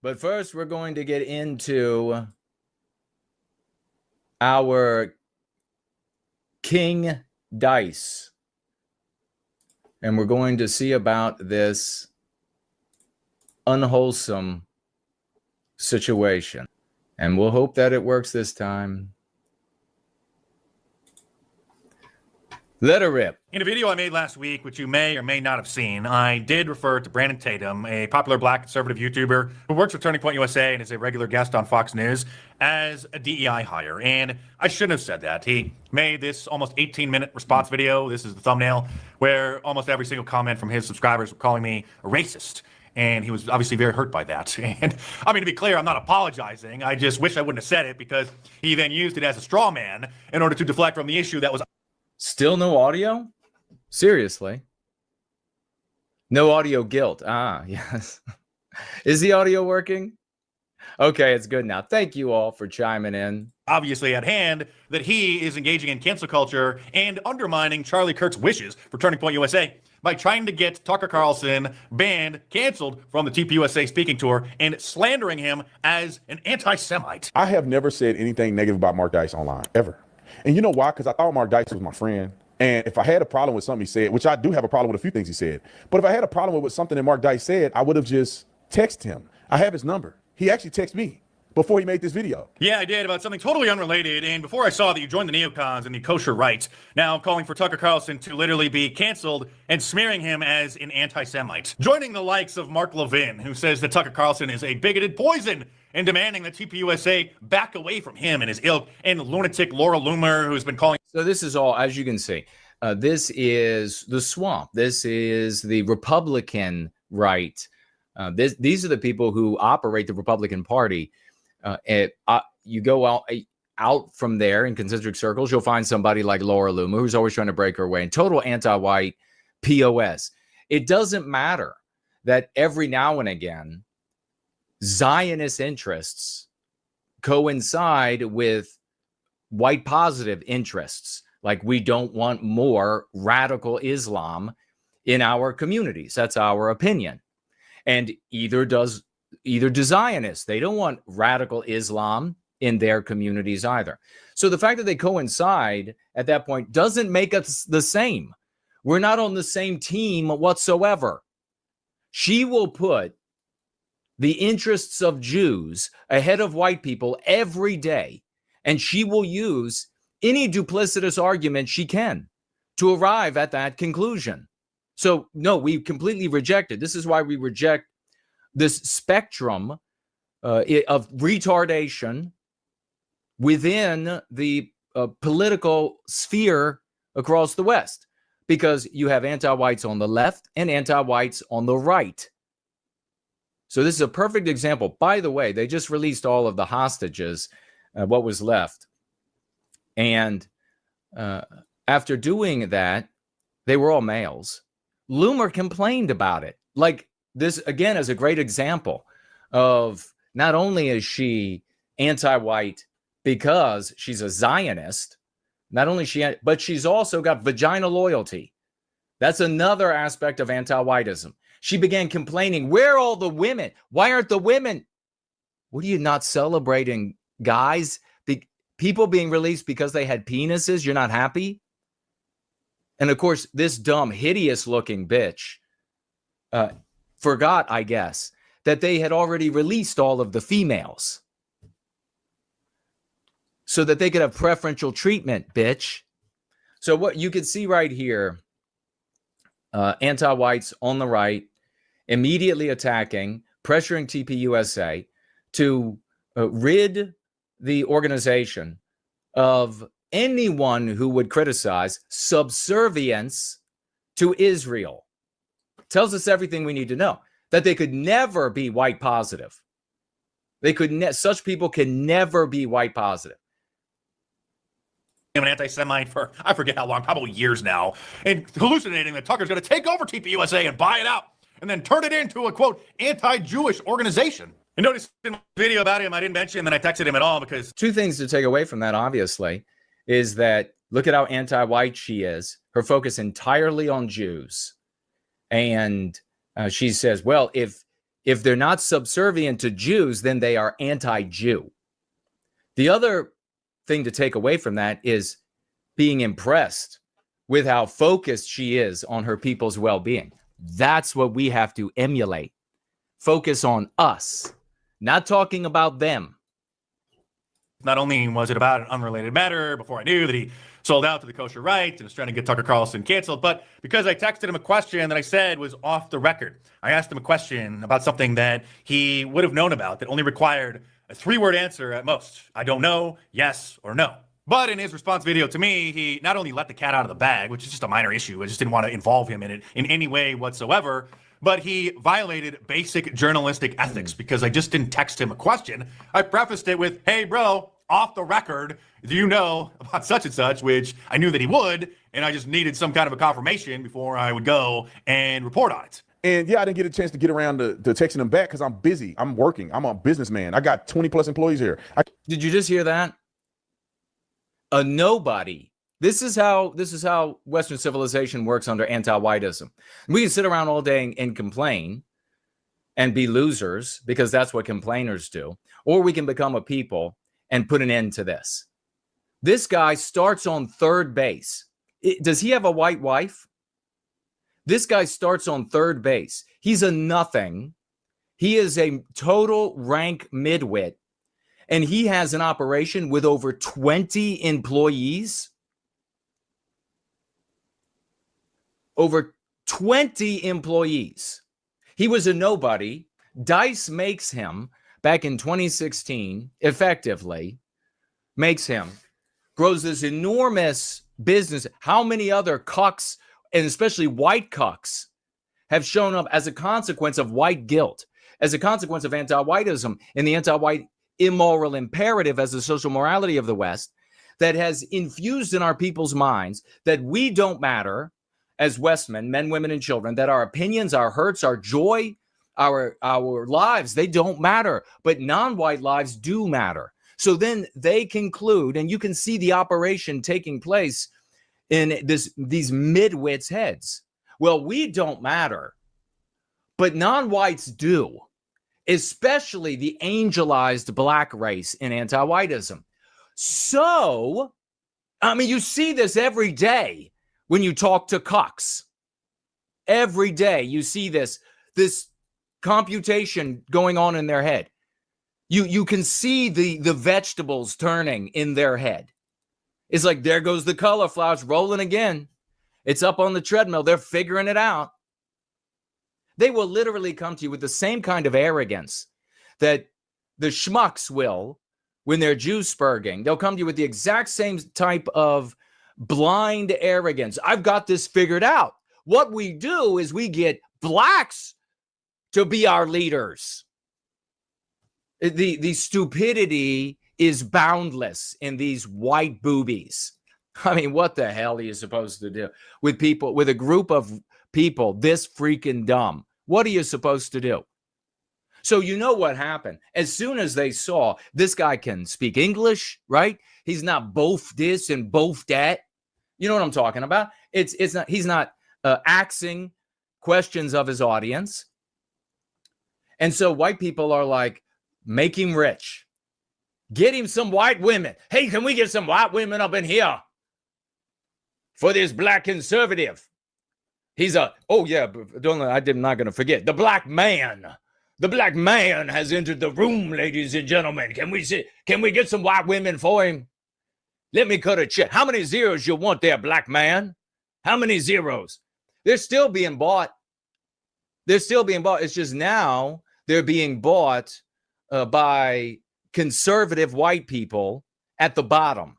But first, we're going to get into our King Dice. And we're going to see about this unwholesome situation. And we'll hope that it works this time. Let her rip. In a video I made last week, which you may or may not have seen, I did refer to Brandon Tatum, a popular black conservative YouTuber who works with Turning Point USA and is a regular guest on Fox News, as a DEI hire. And I shouldn't have said that. He made this almost 18-minute response video. This is the thumbnail, where almost every single comment from his subscribers were calling me a racist. And he was obviously very hurt by that. And I mean, to be clear, I'm not apologizing. I just wish I wouldn't have said it, because he then used it as a straw man in order to deflect from the issue that was... Still no audio? Seriously? No audio guilt. Ah, yes. Is the audio working? Okay, it's good now. Thank you all for chiming in. Obviously at hand, that he is engaging in cancel culture and undermining Charlie Kirk's wishes for Turning Point USA by trying to get Tucker Carlson banned, canceled from the TPUSA speaking tour, and slandering him as an anti-Semite. I have never said anything negative about Mark Dice online, ever. And you know why? Because I thought Mark Dice was my friend. And if I had a problem with something he said, which I do have a problem with a few things he said, but if I had a problem with something that Mark Dice said, I would have just texted him. I have his number. He actually texted me before he made this video. Yeah, I did, about something totally unrelated. And before I saw that you joined the neocons and the kosher right, now calling for Tucker Carlson to literally be canceled and smearing him as an anti-Semite. Joining the likes of Mark Levin, who says that Tucker Carlson is a bigoted poison, and demanding that TPUSA back away from him and his ilk, and lunatic Laura Loomer, who's been calling... So this is all, as you can see, this is the swamp. This is the Republican right. These are the people who operate the Republican Party. You go out from there in concentric circles, you'll find somebody like Laura Loomer, who's always trying to break her way, and total anti-white POS. It doesn't matter that every now and again, Zionist interests coincide with white positive interests. Like, we don't want more radical Islam in our communities. That's our opinion. And either do Zionists. They don't want radical Islam in their communities either. So the fact that they coincide at that point doesn't make us the same. We're not on the same team whatsoever. She will put the interests of Jews ahead of white people every day, and she will use any duplicitous argument she can to arrive at that conclusion. So, no, we completely reject it. This is why we reject this spectrum of retardation within the political sphere across the West, because you have anti-whites on the left and anti-whites on the right. So this is a perfect example. By the way, they just released all of the hostages, what was left. And after doing that, they were all males. Loomer complained about it. Like, this, again, is a great example of not only is she anti-white because she's a Zionist, but she's also got vagina loyalty. That's another aspect of anti-whiteism. She began complaining, where are all the women? Why aren't the women? What are you not celebrating, guys? People being released because they had penises? You're not happy? And of course, this dumb, hideous looking bitch forgot, I guess, that they had already released all of the females so that they could have preferential treatment, bitch. So what you can see right here, anti-whites on the right, immediately attacking, pressuring TPUSA to rid the organization of anyone who would criticize subservience to Israel. Tells us everything we need to know, that they could never be white positive. Such people can never be white positive. I'm an anti-Semite for, I forget how long, probably years now, and hallucinating that Tucker's going to take over TPUSA and buy it out, and then turn it into a, quote, anti-Jewish organization. And notice in my video about him, I didn't mention that I texted him at all, because... Two things to take away from that, obviously, is that look at how anti-white she is. Her focus entirely on Jews. And she says, well, if If they're not subservient to Jews, then they are anti-Jew. The other thing to take away from that is being impressed with how focused she is on her people's well-being. That's what we have to emulate. Focus on us, not talking about them. Not only was it about an unrelated matter before I knew that he sold out to the kosher right and was trying to get Tucker Carlson canceled, but because I texted him a question that I said was off the record. I asked him a question about something that he would have known about that only required a 3-word answer at most. I don't know, yes or no. But in his response video to me, he not only let the cat out of the bag, which is just a minor issue, I just didn't want to involve him in it in any way whatsoever, but he violated basic journalistic ethics because I just didn't text him a question. I prefaced it with, hey, bro, off the record, do you know about such and such, which I knew that he would, and I just needed some kind of a confirmation before I would go and report on it. And yeah, I didn't get a chance to get around to texting him back because I'm busy. I'm working. I'm a businessman. I got 20 plus employees here. Did you just hear that? A nobody. This is how Western civilization works under anti-whiteism. We can sit around all day and complain and be losers because that's what complainers do, or we can become a people and put an end to this. This guy starts on third base. Does he have a white wife? This guy starts on third base. He's a nothing. He is a total rank midwit, and he has an operation with over 20 employees. Over 20 employees. He was a nobody. Dice makes him, back in 2016, effectively makes him, grows this enormous business. How many other cucks, and especially white cucks, have shown up as a consequence of white guilt, as a consequence of anti-whiteism and the anti-white immoral imperative as the social morality of the West that has infused in our people's minds that we don't matter as Westmen, men, women, and children, that our opinions, our hurts, our joy, our lives, they don't matter, but non-white lives do matter. So then they conclude, and you can see the operation taking place in these midwits' heads. Well, we don't matter, but non-whites do, especially the angelized black race in anti-whiteism. So, I mean, you see this every day when you talk to cucks. Every day you see this computation going on in their head. You can see the vegetables turning in their head. It's like, there goes the cauliflower, it's rolling again. It's up on the treadmill. They're figuring it out. They will literally come to you with the same kind of arrogance that the schmucks will when they're Jew-spurging. They'll come to you with the exact same type of blind arrogance. I've got this figured out. What we do is we get blacks to be our leaders. The stupidity is boundless in these white boobies. I mean, what the hell are you supposed to do with people, with a group of people this freaking dumb? What are you supposed to do? So you know what happened. As soon as they saw this guy can speak English, right? He's not both this and both that. You know what I'm talking about? It's not. He's not axing questions of his audience. And so white people are like, make him rich. Get him some white women. Hey, can we get some white women up in here for this black conservative? He's not going to forget. The black man. The black man has entered the room, ladies and gentlemen. Can we get some white women for him? Let me cut a check. How many zeros you want there, black man? How many zeros? They're still being bought. They're still being bought. It's just now they're being bought by conservative white people at the bottom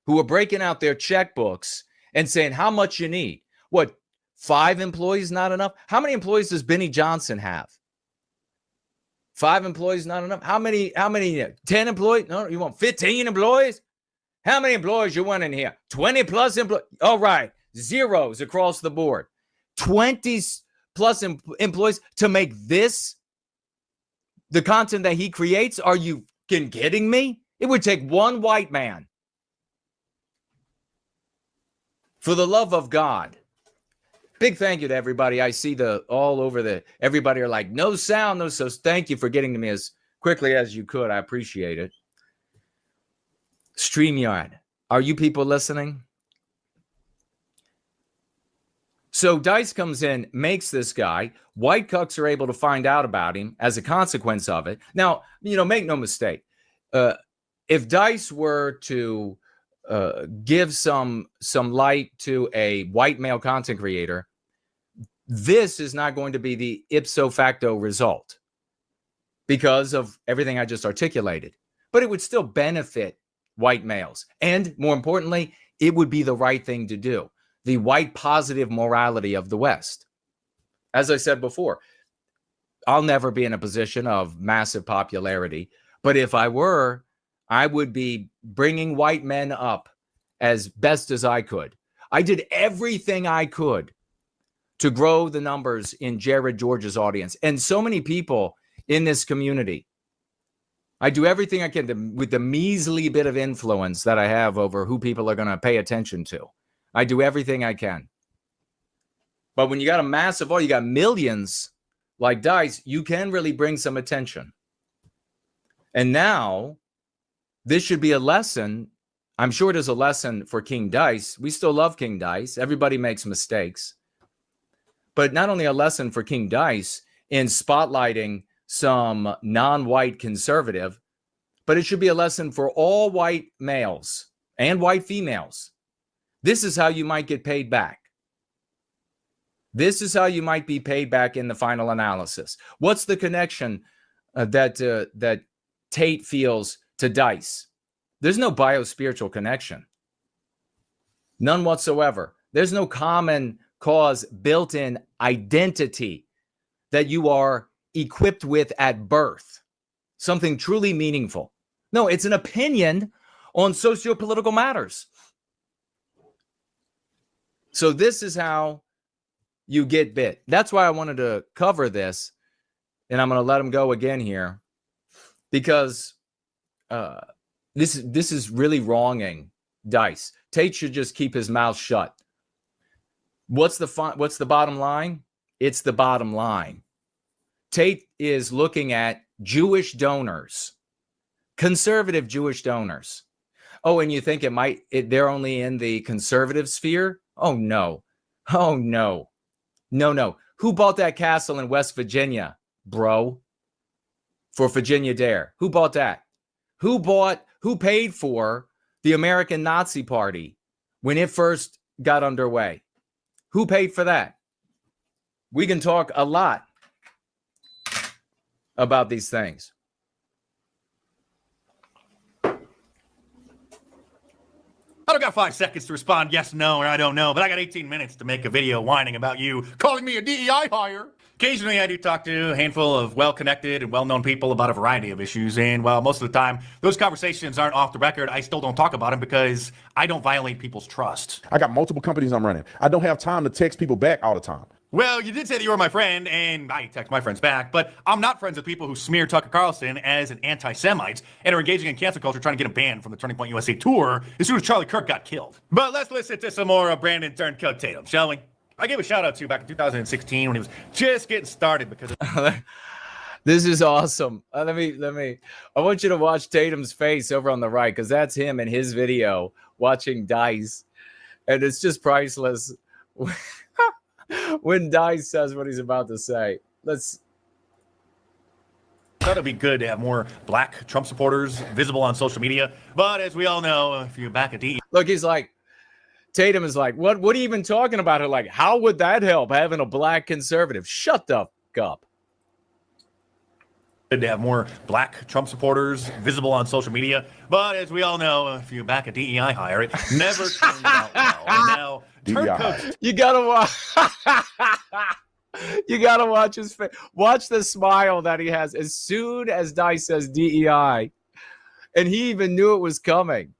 who are breaking out their checkbooks and saying how much you need. What, 5 employees not enough? How many employees does Benny Johnson have? 5 employees not enough? How many? 10 employees? No, you want 15 employees? How many employees you want in here? 20 plus employees? All right, zeros across the board. 20 plus employees to make this the content that he creates? Are you kidding me? It would take one white man. For the love of God, Big thank you to everybody. I see everybody are like, no sound, no. So thank you for getting to me as quickly as you could. I appreciate it. StreamYard. Are you people listening? So Dice comes in, makes this guy. White cucks are able to find out about him as a consequence of it. Now, make no mistake. If Dice were to give some light to a white male content creator, this is not going to be the ipso facto result because of everything I just articulated. But it would still benefit white males. And more importantly, it would be the right thing to do. The white positive morality of the West. As I said before, I'll never be in a position of massive popularity. But if I were, I would be bringing white men up as best as I could. I did everything I could to grow the numbers in Jared George's audience. And so many people in this community. I do everything I can with the measly bit of influence that I have over who people are going to pay attention to. I do everything I can. But when you got a massive, you got millions like Dice, you can really bring some attention. And now this should be a lesson. I'm sure it is a lesson for King Dice. We still love King Dice. Everybody makes mistakes. But not only a lesson for King Dice in spotlighting some non-white conservative, but it should be a lesson for all white males and white females. This is how you might get paid back. This is how you might be paid back in the final analysis. What's the connection that Tate feels to Dice? There's no biospiritual connection. None whatsoever. There's no common cause built-in identity that you are equipped with at birth. Something truly meaningful. No, it's an opinion on socio-political matters. So this is how you get bit. That's why I wanted to cover this, and I'm going to let him go again here, because this is really wronging Dice. Tate should just keep his mouth shut. What's the bottom line? It's the bottom line. Tate is looking at Jewish donors, conservative Jewish donors. Oh, and you think they're only in the conservative sphere? Oh, no. Oh, no. No. Who bought that castle in West Virginia, bro? For Virginia Dare? Who bought that? Who paid for the American Nazi Party when it first got underway? Who paid for that? We can talk a lot about these things. I don't got 5 seconds to respond yes, no, or I don't know, but I got 18 minutes to make a video whining about you calling me a DEI hire. Occasionally, I do talk to a handful of well-connected and well-known people about a variety of issues, and while most of the time those conversations aren't off the record, I still don't talk about them because I don't violate people's trust. I got multiple companies I'm running. I don't have time to text people back all the time. Well, you did say that you were my friend, and I text my friends back, but I'm not friends with people who smear Tucker Carlson as an anti-Semite and are engaging in cancel culture trying to get him banned from the Turning Point USA tour as soon as Charlie Kirk got killed. But let's listen to some more of Brandon Turncoat Tatum, shall we? I gave a shout out to back in 2016 when he was just getting started because of This is awesome. I want you to watch Tatum's face over on the right, because that's him in his video watching Dice, and it's just priceless. When Dice says what he's about to say. I thought it'd be good to have more black Trump supporters visible on social media, but as we all know, if you're back at DE, look, he's like, Tatum is like, what are you even talking about? Her like, how would that help having a black conservative? Shut the fuck up. To have more black Trump supporters visible on social media, but as we all know, if you're back at DEI hire, it never turned out well. And now, Turncoat, you gotta watch. You gotta watch his face. Watch the smile that he has as soon as Dice says DEI, and he even knew it was coming.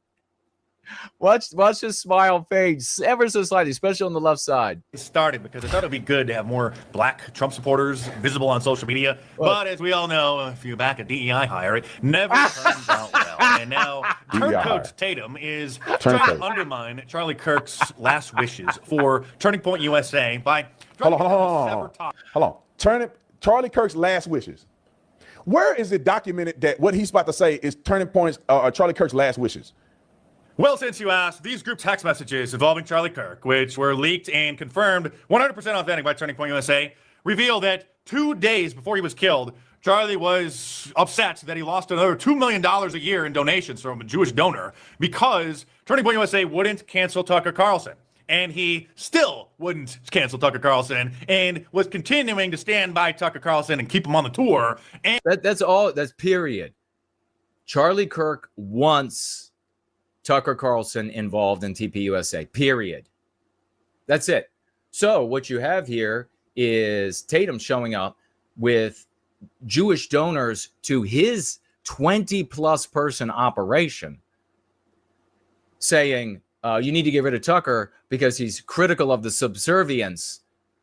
Watch his smile fade ever so slightly, especially on the left side. It started because I thought it'd be good to have more black Trump supporters visible on social media. But as we all know, if you back a DEI hire, it never turns out well. And now Turncoat Tatum is trying to undermine Charlie Kirk's last wishes for Turning Point USA by hold on. Charlie Kirk's last wishes. Where is it documented that what he's about to say is Turning Point's Charlie Kirk's last wishes? Well, since you asked, these group text messages involving Charlie Kirk, which were leaked and confirmed 100% authentic by Turning Point USA, reveal that 2 days before he was killed, Charlie was upset that he lost another $2 million a year in donations from a Jewish donor because Turning Point USA wouldn't cancel Tucker Carlson. And he still wouldn't cancel Tucker Carlson and was continuing to stand by Tucker Carlson and keep him on the tour. And that's period. Charlie Kirk wants Tucker Carlson involved in TPUSA, period. That's it. So what you have here is Tatum showing up with Jewish donors to his 20-plus person operation saying, you need to get rid of Tucker because he's critical of the subservience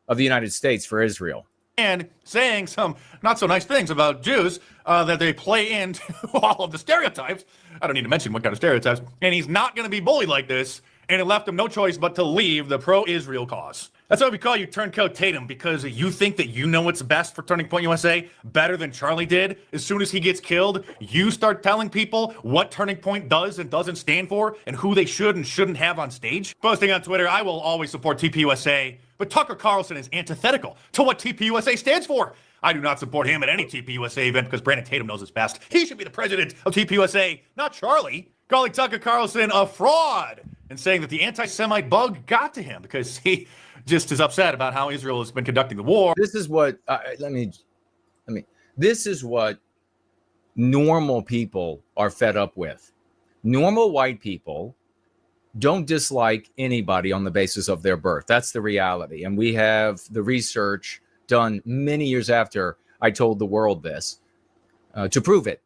of the United States for Israel. And saying some not so nice things about Jews that they play into all of the stereotypes. I don't need to mention what kind of stereotypes. And he's not going to be bullied like this. And it left him no choice but to leave the pro-Israel cause. That's why we call you Turncoat Tatum, because you think that you know what's best for Turning Point USA better than Charlie did. As soon as he gets killed, you start telling people what Turning Point does and doesn't stand for and who they should and shouldn't have on stage. Posting on Twitter, I will always support TPUSA, but Tucker Carlson is antithetical to what TPUSA stands for. I do not support him at any TPUSA event because Brandon Tatum knows it's best. He should be the president of TPUSA, not Charlie. Calling Tucker Carlson a fraud and saying that the anti-Semite bug got to him because he just is upset about how Israel has been conducting the war. This is what this is what normal people are fed up with. Normal white people don't dislike anybody on the basis of their birth. That's the reality. And we have the research done many years after I told the world this to prove it.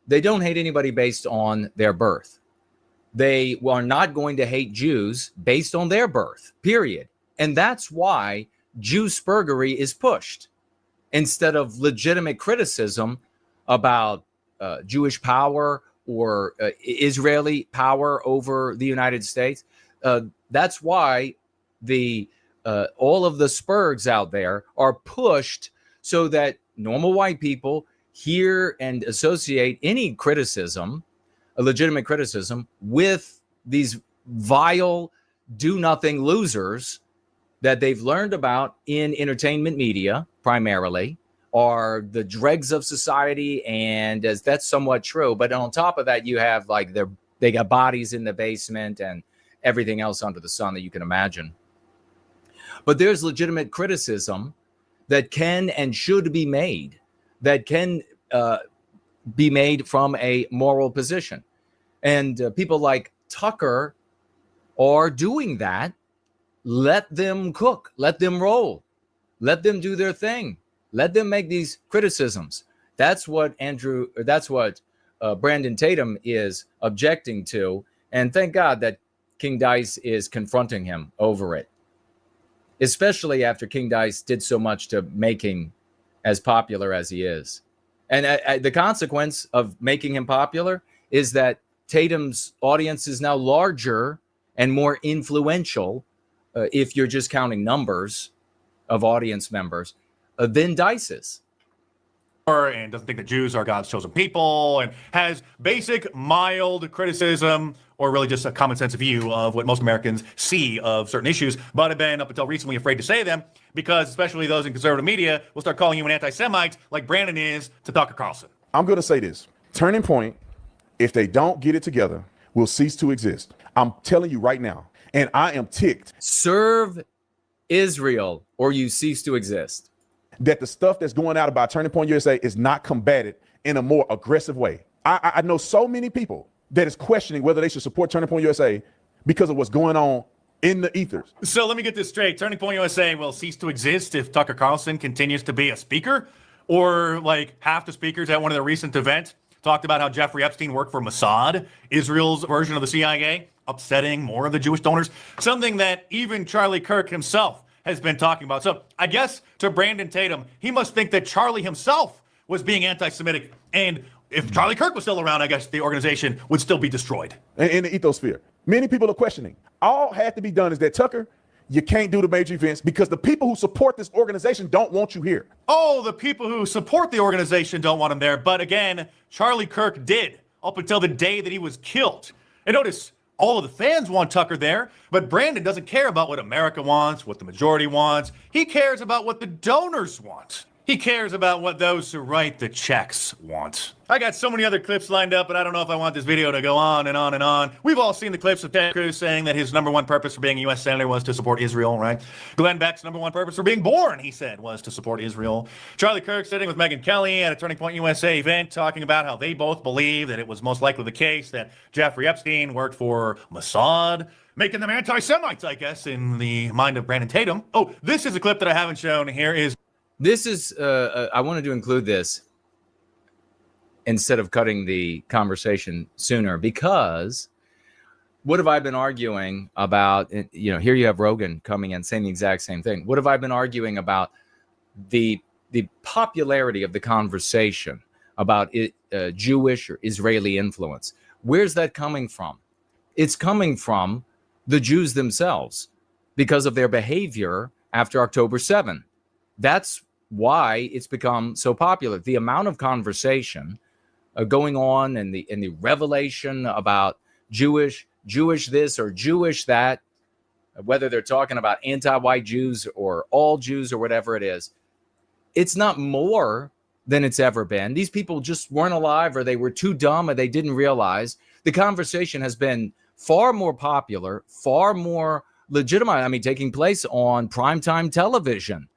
They don't hate anybody based on their birth. They are not going to hate Jews based on their birth, period. And that's why Jew-spurgery is pushed instead of legitimate criticism about Jewish power or Israeli power over the United States. That's why all of the spurgs out there are pushed so that normal white people hear and associate any criticism, a legitimate criticism, with these vile, do-nothing losers that they've learned about in entertainment media, primarily, are the dregs of society, and as that's somewhat true. But on top of that, you have like they got bodies in the basement and everything else under the sun that you can imagine. But there's legitimate criticism that can and should be made, that can be made from a moral position. And people like Tucker are doing that. Let them cook. Let them roll. Let them do their thing. Let them make these criticisms. That's what Brandon Tatum is objecting to. And thank God that King Dice is confronting him over it, especially after King Dice did so much to make him as popular as he is. And the consequence of making him popular is that Tatum's audience is now larger and more influential, if you're just counting numbers of audience members, than Dice's. And doesn't think that Jews are God's chosen people, and has basic mild criticism or really just a common sense view of what most Americans see of certain issues, but have been up until recently afraid to say them because especially those in conservative media will start calling you an anti-Semite like Brandon is to Tucker Carlson. I'm going to say this. Turning Point, if they don't get it together, will cease to exist. I'm telling you right now, and I am ticked. Serve Israel or you cease to exist. That the stuff that's going out about Turning Point USA is not combated in a more aggressive way. I know so many people that is questioning whether they should support Turning Point USA because of what's going on in the ethers. So let me get this straight. Turning Point USA will cease to exist if Tucker Carlson continues to be a speaker, or like half the speakers at one of the recent events talked about how Jeffrey Epstein worked for Mossad, Israel's version of the CIA. upsetting more of the Jewish donors, something that even Charlie Kirk himself has been talking about. So I guess to Brandon Tatum, he must think that Charlie himself was being anti-Semitic. And if Charlie Kirk was still around, I guess the organization would still be destroyed. In the ethosphere, many people are questioning. All had to be done is that, Tucker, you can't do the major events because the people who support this organization don't want you here. Oh, the people who support the organization don't want him there. But again, Charlie Kirk did up until the day that he was killed. And notice, all of the fans want Tucker there, but Brandon doesn't care about what America wants, what the majority wants. He cares about what the donors want. He cares about what those who write the checks want. I got so many other clips lined up, but I don't know if I want this video to go on and on and on. We've all seen the clips of Ted Cruz saying that his number one purpose for being a U.S. Senator was to support Israel, right? Glenn Beck's number one purpose for being born, he said, was to support Israel. Charlie Kirk sitting with Megyn Kelly at a Turning Point USA event talking about how they both believe that it was most likely the case that Jeffrey Epstein worked for Mossad, making them anti-Semites, I guess, in the mind of Brandon Tatum. Oh, this is a clip that I haven't shown. Here is... This is, I wanted to include this instead of cutting the conversation sooner, because what have I been arguing about? You know, here you have Rogan coming in saying the exact same thing. What have I been arguing about? The popularity of the conversation about Jewish or Israeli influence. Where's that coming from? It's coming from the Jews themselves because of their behavior after October 7. That's why it's become so popular. The amount of conversation going on and the revelation about Jewish this or Jewish that, whether they're talking about anti-white Jews or all Jews or whatever it is, it's not more than it's ever been. These people just weren't alive, or they were too dumb, or they didn't realize. The conversation has been far more popular, far more legitimate. I mean, taking place on primetime television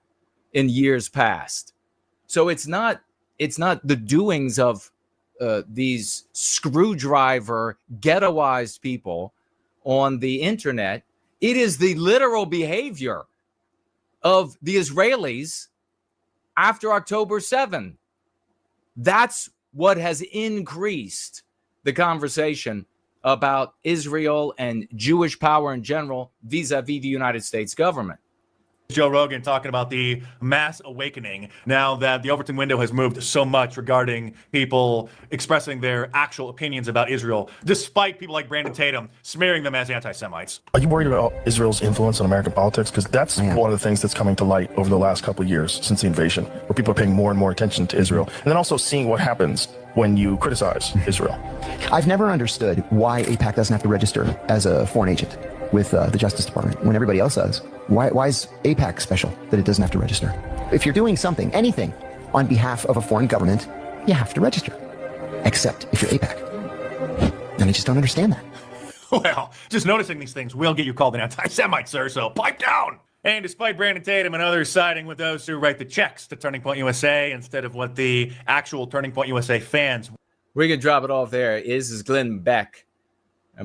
in years past. So it's not the doings of these screwdriver ghettoized people on the internet. It is the literal behavior of the Israelis after October 7. That's what has increased the conversation about Israel and Jewish power in general vis-a-vis the United States government. Joe Rogan talking about the mass awakening now that the Overton window has moved so much regarding people expressing their actual opinions about Israel, despite people like Brandon Tatum smearing them as anti-Semites. Are you worried about Israel's influence on American politics? Because that's one of the things that's coming to light over the last couple of years since the invasion, where people are paying more and more attention to Israel. And then also seeing what happens when you criticize Israel. I've never understood why AIPAC doesn't have to register as a foreign agent with the Justice Department when everybody else does. Why is AIPAC special that it doesn't have to register? If you're doing something, anything, on behalf of a foreign government, you have to register. Except if you're AIPAC. And I just don't understand that. Well, just noticing these things will get you called an anti-Semite, sir, so pipe down! And despite Brandon Tatum and others siding with those who write the checks to Turning Point USA instead of what the actual Turning Point USA fans... We're going to drop it off there. Is Glenn Beck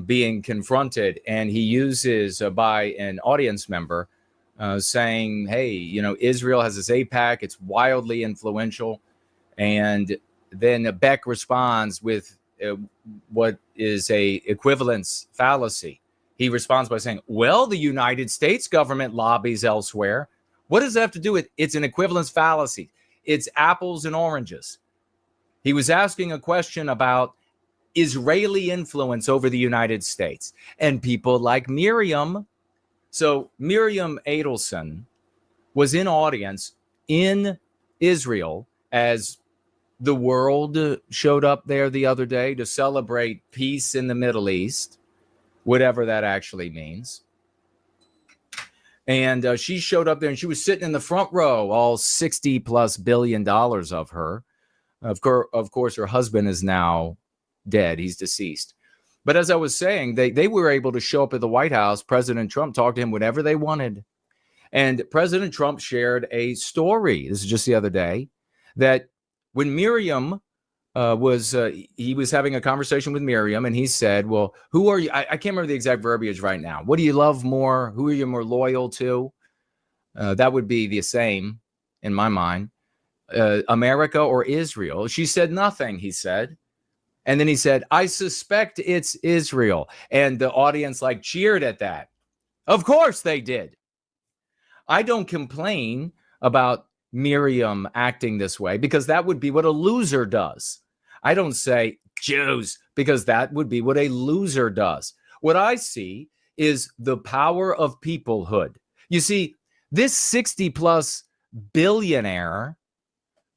being confronted, and he uses by an audience member saying, hey, you know, Israel has this AIPAC, it's wildly influential. And then Beck responds with what is a equivalence fallacy. He responds by saying, well, the United States government lobbies elsewhere. What does that have to do with? It's an equivalence fallacy. It's apples and oranges. He was asking a question about Israeli influence over the United States and people like Miriam. So Miriam Adelson was in audience in Israel as the world showed up there the other day to celebrate peace in the Middle East, whatever that actually means. And she showed up there and she was sitting in the front row, all $60+ billion of her. Of course, her husband is now dead. He's deceased. But as I was saying, they were able to show up at the White House. President Trump talked to him whenever they wanted. And President Trump shared a story, this is just the other day, that when Miriam he was having a conversation with Miriam, and he said, well, who are you? I can't remember the exact verbiage right now. What do you love more? Who are you more loyal to? That would be the same in my mind. America or Israel? She said nothing, he said. And then he said, I suspect it's Israel. And the audience like cheered at that. Of course they did. I don't complain about Miriam acting this way because that would be what a loser does. I don't say Jews because that would be what a loser does. What I see is the power of peoplehood. You see, this 60 plus billionaire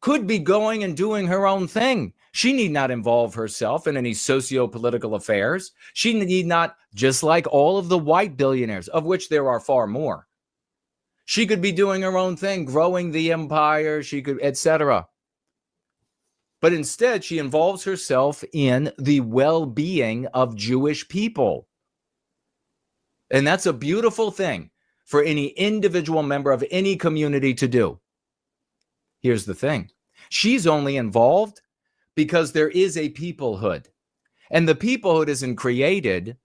could be going and doing her own thing. She need not involve herself in any socio-political affairs. She need not, just like all of the white billionaires, of which there are far more. She could be doing her own thing, growing the empire, she could, etc. But instead, she involves herself in the well-being of Jewish people. And that's a beautiful thing for any individual member of any community to do. Here's the thing. She's only involved because there is a peoplehood. And the peoplehood isn't created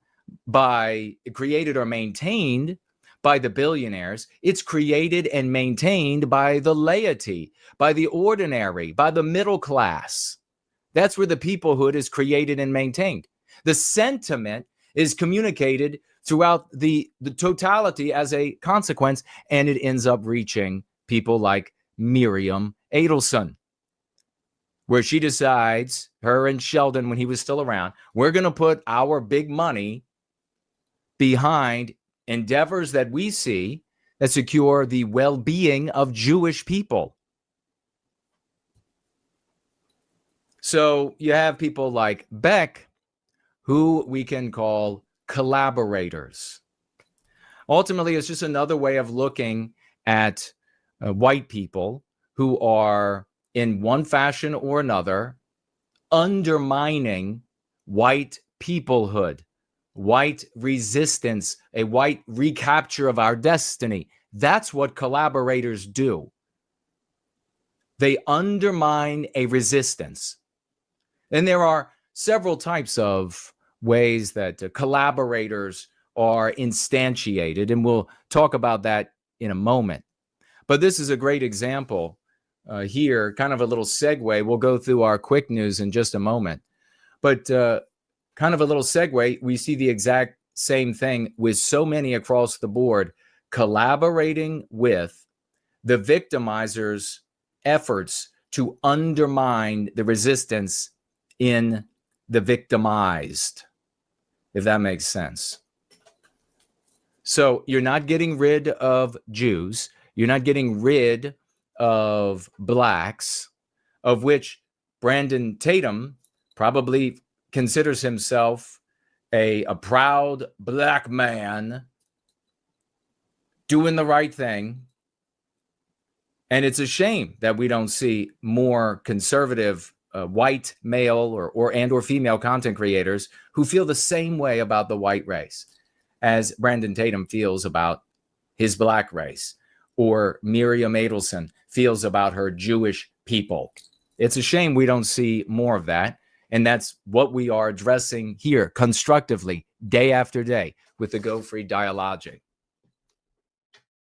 or maintained by the billionaires. It's created and maintained by the laity, by the ordinary, by the middle class. That's where the peoplehood is created and maintained. The sentiment is communicated throughout the totality as a consequence, and it ends up reaching people like Miriam Adelson, where she decides, her and Sheldon, when he was still around, we're going to put our big money behind endeavors that we see that secure the well-being of Jewish people. So you have people like Beck, who we can call collaborators. Ultimately, it's just another way of looking at white people who are, in one fashion or another, undermining white peoplehood, white resistance, a white recapture of our destiny. That's what collaborators do. They undermine a resistance. And there are several types of ways that collaborators are instantiated, and we'll talk about that in a moment. But this is a great example here, kind of a little segue. We'll go through our quick news in just a moment. But kind of a little segue, we see the exact same thing with so many across the board, collaborating with the victimizers' efforts to undermine the resistance in the victimized, if that makes sense. So you're not getting rid of Jews. You're not getting rid of blacks, of which Brandon Tatum probably considers himself a proud black man doing the right thing. And it's a shame that we don't see more conservative white male or female content creators who feel the same way about the white race as Brandon Tatum feels about his black race, or Miriam Adelson feels about her Jewish people. It's a shame we don't see more of that. And that's what we are addressing here constructively day after day with the Go Free Dialogic.